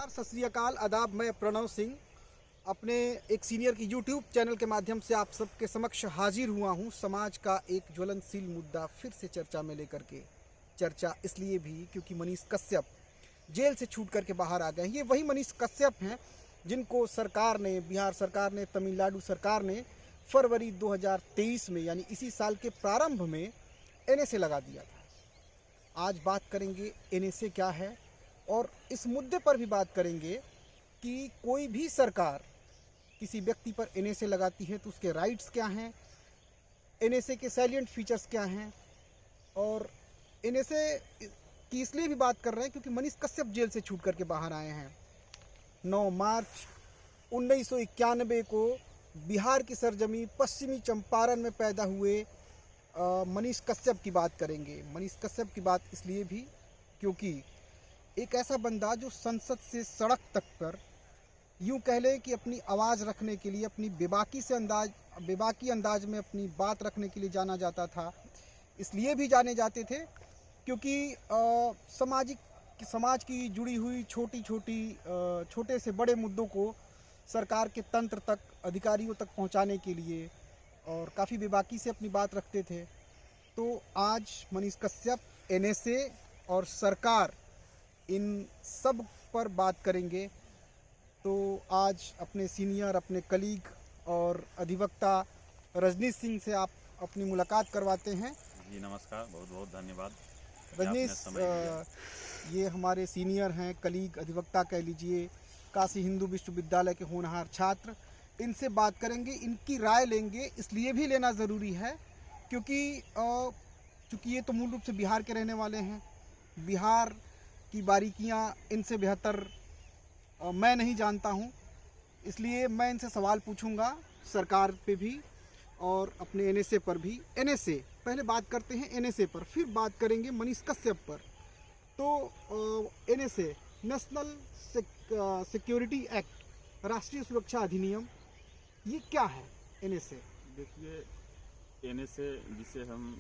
नमस्कार, सत श्री अकाल, आदाब। मैं प्रणव सिंह अपने एक सीनियर की यूट्यूब चैनल के माध्यम से आप सबके समक्ष हाजिर हुआ हूं। समाज का एक ज्वलनशील मुद्दा फिर से चर्चा में लेकर के। चर्चा इसलिए भी क्योंकि मनीष कश्यप जेल से छूट करके बाहर आ गए। ये वही मनीष कश्यप हैं जिनको सरकार ने, बिहार सरकार ने, तमिलनाडु सरकार ने फरवरी 2023 में यानी इसी साल के प्रारंभ में एनएसए लगा दिया था। आज बात करेंगे एनएसए क्या है और इस मुद्दे पर भी बात करेंगे कि कोई भी सरकार किसी व्यक्ति पर एनएसए लगाती है तो उसके राइट्स क्या हैं, एनएसए के सैलिएंट फीचर्स क्या हैं। और एनएसए की इसलिए भी बात कर रहे हैं क्योंकि मनीष कश्यप जेल से छूट करके बाहर आए हैं। 9 मार्च 1991 को बिहार की सरजमी पश्चिमी चंपारण में पैदा हुए मनीष कश्यप की बात करेंगे। मनीष कश्यप की बात इसलिए भी क्योंकि एक ऐसा बंदा जो संसद से सड़क तक पर यूं कह ले कि अपनी आवाज़ रखने के लिए, अपनी बेबाकी अंदाज में अपनी बात रखने के लिए जाना जाता था। इसलिए भी जाने जाते थे क्योंकि समाज की जुड़ी हुई छोटे से बड़े मुद्दों को सरकार के तंत्र तक, अधिकारियों तक पहुंचाने के लिए और काफ़ी बेबाकी से अपनी बात रखते थे। तो आज मनीष कश्यप, एनएसए और सरकार, इन सब पर बात करेंगे। तो आज अपने सीनियर, अपने कलीग और अधिवक्ता रजनीश सिंह से आप अपनी मुलाकात करवाते हैं। जी नमस्कार, बहुत बहुत धन्यवाद रजनीश, ये हमारे सीनियर हैं, कलीग, अधिवक्ता कह लीजिए, काशी हिंदू विश्वविद्यालय के होनहार छात्र। इनसे बात करेंगे, इनकी राय लेंगे। इसलिए भी लेना ज़रूरी है क्योंकि चूँकि ये तो मूल रूप से बिहार के रहने वाले हैं। बिहार की बारीकियां इनसे बेहतर मैं नहीं जानता हूं, इसलिए मैं इनसे सवाल पूछूंगा सरकार पे भी और अपने एनएसए पर भी। एनएसए पहले बात करते हैं, एनएसए पर फिर बात करेंगे मनीष कश्यप पर। तो एनएसए, नेशनल सिक्योरिटी एक्ट, राष्ट्रीय सुरक्षा अधिनियम, ये क्या है एनएसए? देखिए, एनएसए जिसे हम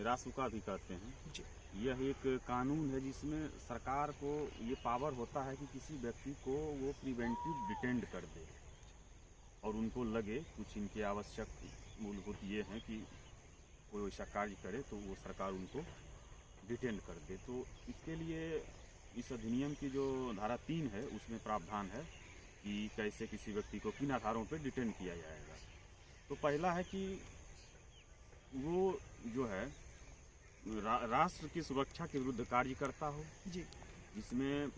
रासुका भी कहते हैं जी, यह एक कानून है जिसमें सरकार को ये पावर होता है कि किसी व्यक्ति को वो प्रिवेंटिव डिटेंड कर दे और उनको लगे कुछ इनके आवश्यक मूलभूत ये हैं कि कोई वैसा कार्य करे तो वो सरकार उनको डिटेंड कर दे। तो इसके लिए इस अधिनियम की जो धारा 3 है उसमें प्रावधान है कि कैसे किसी व्यक्ति को किन आधारों पर डिटेंड किया जाएगा। तो पहला है कि वो जो है राष्ट्र की सुरक्षा के विरुद्ध कार्य करता हो जी, जिसमें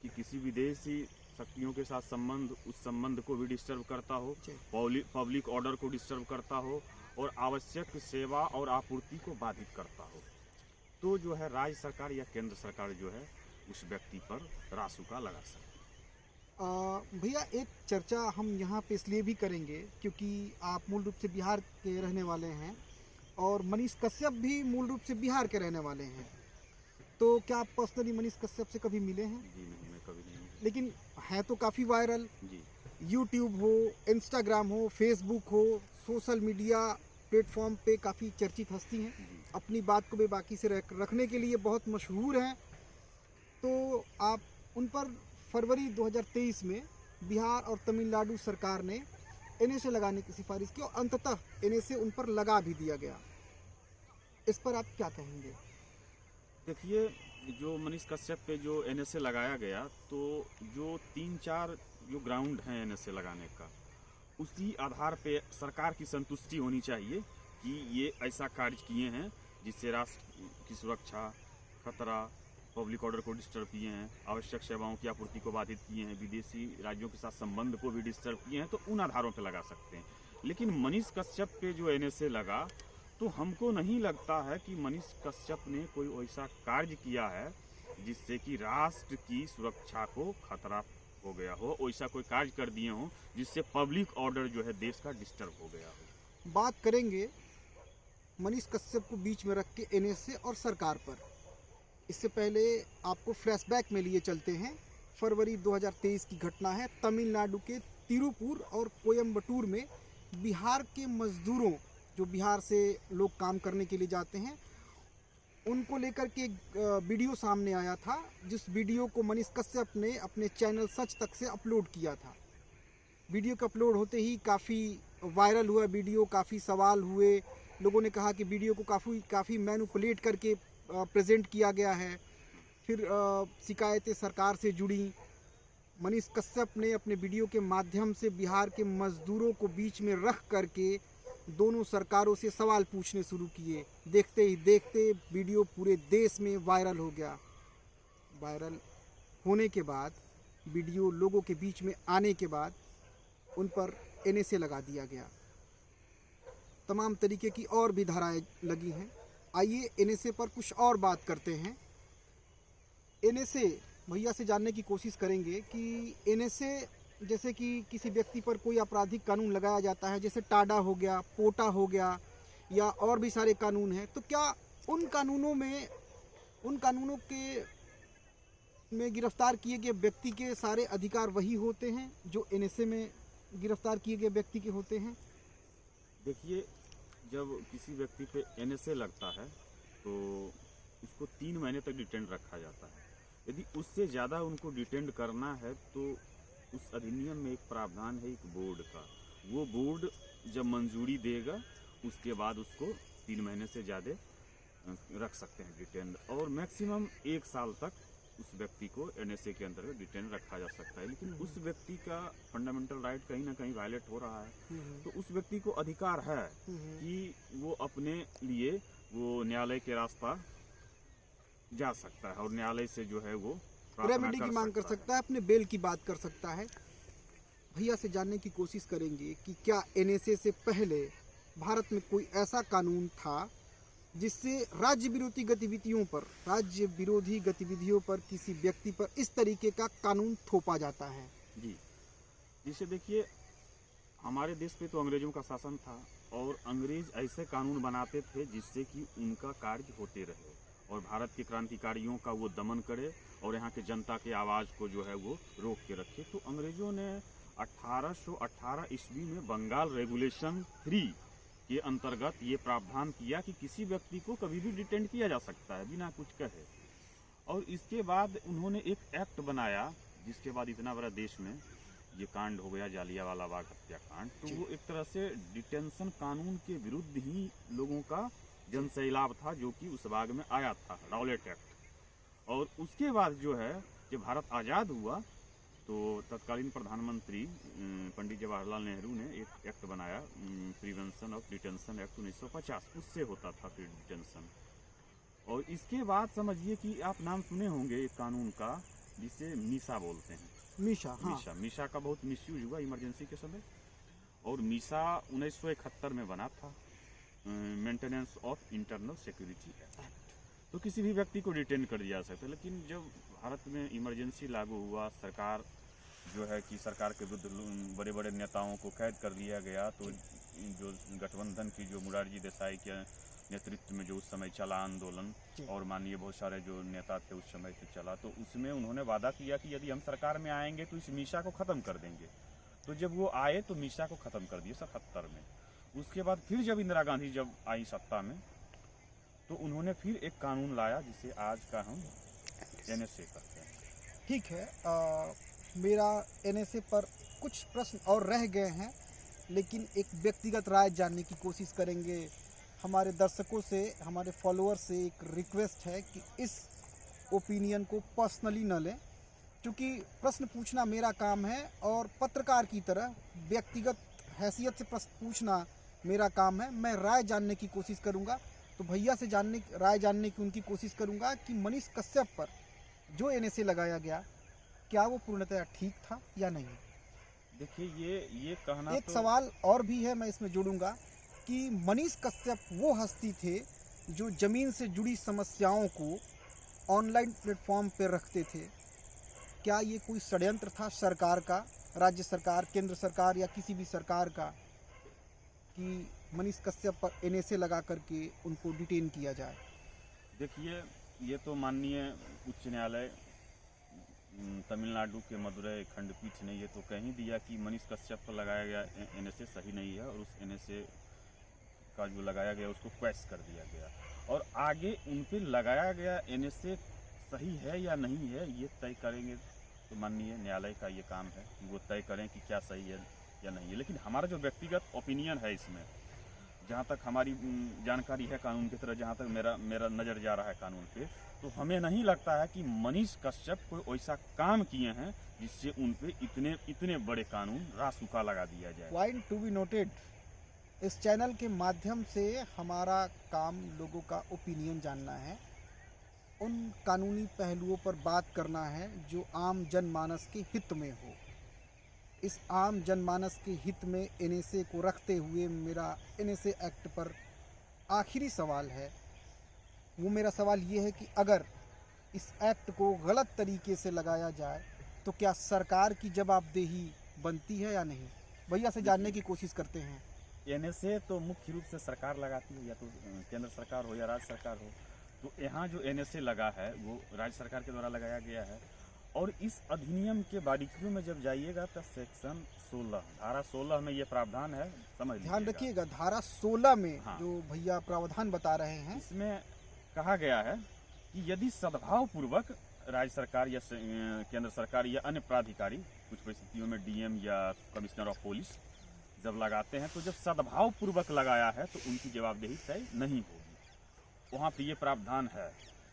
कि किसी विदेशी शक्तियों के साथ उस संबंध को भी डिस्टर्ब करता हो, पब्लिक ऑर्डर को डिस्टर्ब करता हो और आवश्यक सेवा और आपूर्ति को बाधित करता हो। तो जो है राज्य सरकार या केंद्र सरकार जो है उस व्यक्ति पर रासुका लगा सकती है। भैया, एक चर्चा हम यहाँ पे इसलिए भी करेंगे क्योंकि आप मूल रूप से बिहार के रहने वाले हैं और मनीष कश्यप भी मूल रूप से बिहार के रहने वाले हैं। तो क्या आप पर्सनली मनीष कश्यप से कभी मिले हैं? जी नहीं, मैं कभी नहीं। लेकिन है तो काफ़ी वायरल। जी, यूट्यूब हो, इंस्टाग्राम हो, फेसबुक हो, सोशल मीडिया प्लेटफॉर्म पे काफ़ी चर्चित हस्ती हैं। अपनी बात को बेबाकी से रखने के लिए बहुत मशहूर हैं। तो आप उन पर फरवरी 2023 में बिहार और तमिलनाडु सरकार ने एनएसए लगाने की सिफारिश की और अंततः एनएसए उन पर लगा भी दिया गया। इस पर आप क्या कहेंगे? देखिए, जो मनीष कश्यप पे जो एनएसए लगाया गया, तो जो 3-4 जो ग्राउंड हैं एनएसए लगाने का, उसी आधार पे सरकार की संतुष्टि होनी चाहिए कि ये ऐसा कार्य किए हैं जिससे राष्ट्र की सुरक्षा, खतरा, पब्लिक ऑर्डर को डिस्टर्ब किए हैं, आवश्यक सेवाओं की आपूर्ति को बाधित किए हैं, विदेशी राज्यों के साथ संबंध को भी डिस्टर्ब किए हैं, तो उन आधारों पे लगा सकते हैं। लेकिन मनीष कश्यप पे जो एनएसए लगा, तो हमको नहीं लगता है कि मनीष कश्यप ने कोई वैसा कार्य किया है जिससे कि राष्ट्र की सुरक्षा को खतरा हो गया हो, वैसा कोई कार्य कर दिए हो जिससे पब्लिक ऑर्डर जो है देश का डिस्टर्ब हो गया हो। बात करेंगे मनीष कश्यप को बीच में रख के एनएसए और सरकार पर। इससे पहले आपको फ्लैशबैक में लिए चलते हैं। फरवरी 2023 की घटना है। तमिलनाडु के तिरुपुर और कोयम्बटूर में बिहार के मजदूरों, जो बिहार से लोग काम करने के लिए जाते हैं, उनको लेकर के एक वीडियो सामने आया था, जिस वीडियो को मनीष कश्यप ने अपने चैनल सच तक से अपलोड किया था। वीडियो का अपलोड होते ही काफ़ी वायरल हुआ वीडियो, काफ़ी सवाल हुए, लोगों ने कहा कि वीडियो को काफ़ी मैनिपुलेट करके प्रेजेंट किया गया है। फिर शिकायतें सरकार से जुड़ी। मनीष कश्यप ने अपने वीडियो के माध्यम से बिहार के मजदूरों को बीच में रख करके दोनों सरकारों से सवाल पूछने शुरू किए। देखते ही देखते वीडियो पूरे देश में वायरल हो गया। वायरल होने के बाद, वीडियो लोगों के बीच में आने के बाद उन पर एनएसए लगा दिया गया। तमाम तरीके की और भी धाराएं लगी हैं। आइए एनएसए पर कुछ और बात करते हैं। एनएसए भैया से जानने की कोशिश करेंगे कि एनएसए, जैसे कि किसी व्यक्ति पर कोई आपराधिक कानून लगाया जाता है, जैसे टाडा हो गया, पोटा हो गया, या और भी सारे कानून हैं, तो क्या उन कानूनों में गिरफ्तार किए गए व्यक्ति के सारे अधिकार वही होते हैं जो एनएसए में गिरफ्तार किए गए व्यक्ति के होते हैं? देखिए, जब किसी व्यक्ति पे एनएसए लगता है तो उसको 3 महीने तक डिटेन रखा जाता है। यदि उससे ज़्यादा उनको डिटेन करना है तो उस अधिनियम में एक प्रावधान है एक बोर्ड का। वो बोर्ड जब मंजूरी देगा उसके बाद उसको 3 महीने से ज़्यादा रख सकते हैं डिटेन, और मैक्सिमम 1 साल तक उस व्यक्ति को एनएसए के अंतर्गत डिटेन रखा जा सकता है। लेकिन उस व्यक्ति का फंडामेंटल राइट कहीं ना कहीं वायलेट हो रहा है, तो उस व्यक्ति को अधिकार है कि वो अपने लिए वो न्यायालय के रास्ता जा सकता है और न्यायालय से जो है वो रेमेडी की मांग कर सकता है, अपने बेल की बात कर सकता है। भैया से जानने की कोशिश करेंगे कि क्या एनएसए से पहले भारत में कोई ऐसा कानून था जिससे राज्य विरोधी गतिविधियों पर किसी व्यक्ति पर इस तरीके का कानून थोपा जाता है? जी, जिसे देखिए, हमारे देश पे तो अंग्रेजों का शासन था और अंग्रेज ऐसे कानून बनाते थे जिससे कि उनका कार्य होते रहे और भारत के क्रांतिकारियों का वो दमन करे और यहाँ के जनता के आवाज़ को जो है वो रोक के रखे। तो अंग्रेजों ने 1818 ईस्वी में बंगाल रेगुलेशन 3 के अंतर्गत ये प्रावधान किया कि किसी व्यक्ति को कभी भी डिटेन किया जा सकता है बिना कुछ कहे। और इसके बाद उन्होंने एक एक्ट बनाया, जिसके बाद इतना बड़ा देश में ये कांड हो गया, जालियांवाला बाग हत्याकांड। तो वो एक तरह से डिटेंशन कानून के विरुद्ध ही लोगों का जनसैलाब था जो कि उस बाग में आया था, राउलेट एक्ट। और उसके बाद जो है, जब भारत आज़ाद हुआ तो तत्कालीन प्रधानमंत्री पंडित जवाहरलाल नेहरू ने एक एक्ट बनाया, प्रिवेंशन ऑफ डिटेंशन एक्ट 1950। उससे होता था फिर डिटेंशन। और इसके बाद समझिए कि आप नाम सुने होंगे एक कानून का जिसे मीसा बोलते हैं। मीसा, हाँ। मीसा का बहुत मिसयूज हुआ इमरजेंसी के समय, और मीसा 1971 में बना था, maintenance of internal security act. तो किसी भी व्यक्ति को डिटेन कर दिया जा सकता है। लेकिन जब भारत में इमरजेंसी लागू हुआ, सरकार जो है कि सरकार के विरुद्ध बड़े बड़े नेताओं को कैद कर लिया गया, तो जो गठबंधन की जो मोरारजी देसाई के नेतृत्व में जो उस समय चला आंदोलन, और माननीय बहुत सारे जो नेता थे उस समय से चला, तो उसमें उन्होंने वादा किया कि यदि हम सरकार में आएंगे तो इस मीसा को ख़त्म कर देंगे। तो जब वो आए तो मीसा को ख़त्म कर दिया 77 में। उसके बाद फिर जब इंदिरा गांधी जब आई सत्ता में तो उन्होंने फिर एक कानून लाया जिसे आज का हम एनएसए कहते हैं। ठीक है, मेरा एनएसए पर कुछ प्रश्न और रह गए हैं, लेकिन एक व्यक्तिगत राय जानने की कोशिश करेंगे। हमारे दर्शकों से, हमारे फॉलोअर से एक रिक्वेस्ट है कि इस ओपिनियन को पर्सनली न लें, क्योंकि प्रश्न पूछना मेरा काम है और पत्रकार की तरह व्यक्तिगत हैसियत से प्रश्न पूछना मेरा काम है। मैं राय जानने की कोशिश करूंगा, तो भैया से राय जानने की उनकी कोशिश करूंगा कि मनीष कश्यप पर जो एनएसए लगाया गया, क्या वो पूर्णतः ठीक था या नहीं। देखिए, ये कहना एक सवाल और भी है, मैं इसमें जोड़ूंगा कि मनीष कश्यप वो हस्ती थे जो ज़मीन से जुड़ी समस्याओं को ऑनलाइन प्लेटफॉर्म पर रखते थे। क्या ये कोई षड्यंत्र था सरकार का, राज्य सरकार, केंद्र सरकार या किसी भी सरकार का, कि मनीष कश्यप पर एनएसए लगा करके उनको डिटेन किया जाए? देखिए, ये तो माननीय उच्च न्यायालय तमिलनाडु के मदुरई खंडपीठ ने ये तो कह ही दिया कि मनीष कश्यप पर लगाया गया एनएसए सही नहीं है, और उस एनएसए का जो लगाया गया उसको क्वैश कर दिया गया। और आगे उन पे लगाया गया एनएसए सही है या नहीं है ये तय करेंगे, तो माननीय न्यायालय का ये काम है कि वो तय करें कि क्या सही है या नहीं है। लेकिन हमारा जो व्यक्तिगत ओपिनियन है इसमें, जहाँ तक हमारी जानकारी है कानून की तरह, जहाँ तक मेरा नज़र जा रहा है कानून पे, तो हमें नहीं लगता है कि मनीष कश्यप कोई ऐसा काम किए हैं जिससे उन पे इतने बड़े कानून रासुका लगा दिया जाए। पॉइंट टू बी नोटेड, इस चैनल के माध्यम से हमारा काम लोगों का ओपिनियन जानना है, उन कानूनी पहलुओं पर बात करना है जो आम जनमानस के हित में हो। इस आम जनमानस के हित में एनएसए को रखते हुए मेरा एनएसए एक्ट पर आखिरी सवाल है। वो मेरा सवाल ये है कि अगर इस एक्ट को गलत तरीके से लगाया जाए तो क्या सरकार की जवाबदेही बनती है या नहीं? भैया से जानने की कोशिश करते हैं। एनएसए तो मुख्य रूप से सरकार लगाती है, या तो केंद्र सरकार हो या राज्य सरकार हो। तो यहाँ जो एनएसए लगा है वो राज्य सरकार के द्वारा लगाया गया है। और इस अधिनियम के बारीकियों में जब जाइएगा तो सेक्शन 16 धारा 16 में ये प्रावधान है, समझ ध्यान लीजिएगा। रखिएगा, धारा 16 में हाँ। जो भैया प्रावधान बता रहे हैं, इसमें कहा गया है कि यदि सद्भाव पूर्वक राज्य सरकार या केंद्र सरकार या अन्य प्राधिकारी, कुछ परिस्थितियों में डीएम या कमिश्नर ऑफ पुलिस जब लगाते हैं, तो जब सद्भाव पूर्वक लगाया है तो उनकी जवाबदेही तय नहीं होगी, वहाँ पे ये प्रावधान है।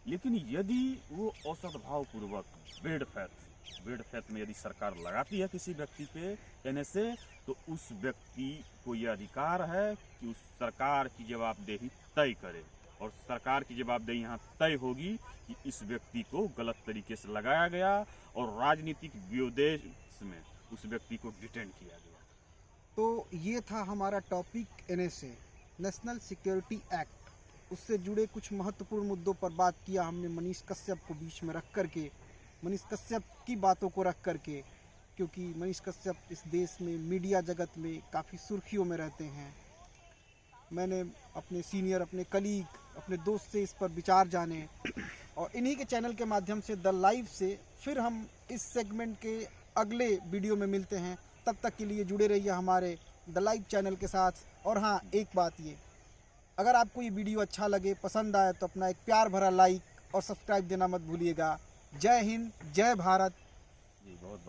लेकिन यदि वो असद्भाव पूर्वक बेड फैथ में यदि सरकार लगाती है किसी व्यक्ति पे एनएसए, तो उस व्यक्ति को यह अधिकार है कि उस सरकार की जवाबदेही तय करे। और सरकार की जवाबदेही यहाँ तय होगी कि इस व्यक्ति को गलत तरीके से लगाया गया और राजनीतिक विद्वेष में उस व्यक्ति को डिटेन किया गया। तो ये था हमारा topic NSA, national security act. उससे जुड़े कुछ महत्वपूर्ण मुद्दों पर बात किया हमने मनीष कश्यप को बीच में रख करके, मनीष कश्यप की बातों को रख करके, क्योंकि मनीष कश्यप इस देश में मीडिया जगत में काफ़ी सुर्खियों में रहते हैं। मैंने अपने सीनियर, अपने कलीग, अपने दोस्त से इस पर विचार जाने और इन्हीं के चैनल के माध्यम से द लाइव से फिर हम इस सेगमेंट के अगले वीडियो में मिलते हैं। तब तक के लिए जुड़े रहिए हमारे द लाइव चैनल के साथ। और हाँ, एक बात ये, अगर आपको ये वीडियो अच्छा लगे, पसंद आए, तो अपना एक प्यार भरा लाइक और सब्सक्राइब देना मत भूलिएगा। जय हिंद, जय भारत। जी बहुत बहुत